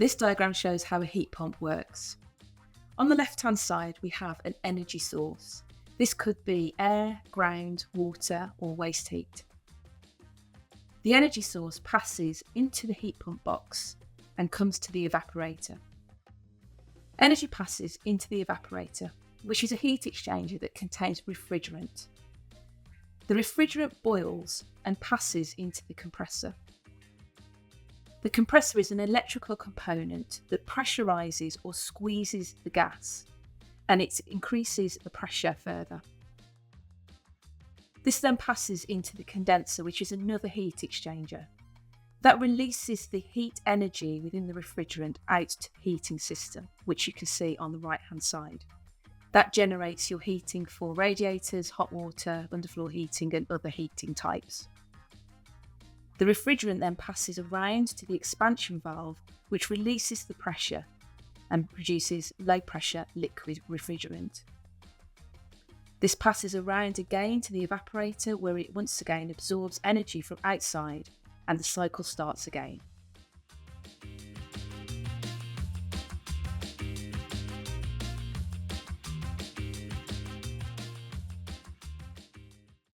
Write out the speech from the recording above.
This diagram shows how a heat pump works. On the left-hand side, we have an energy source. This could be air, ground, water, or waste heat. The energy source passes into the heat pump box and comes to the evaporator. Energy passes into the evaporator, which is a heat exchanger that contains refrigerant. The refrigerant boils and passes into the compressor. The compressor is an electrical component that pressurizes or squeezes the gas, and it increases the pressure further. This then passes into the condenser, which is another heat exchanger. That releases the heat energy within the refrigerant out to the heating system, which you can see on the right-hand side. That generates your heating for radiators, hot water, underfloor heating, and other heating types. The refrigerant then passes around to the expansion valve, which releases the pressure and produces low-pressure liquid refrigerant. This passes around again to the evaporator, where it once again absorbs energy from outside, and the cycle starts again.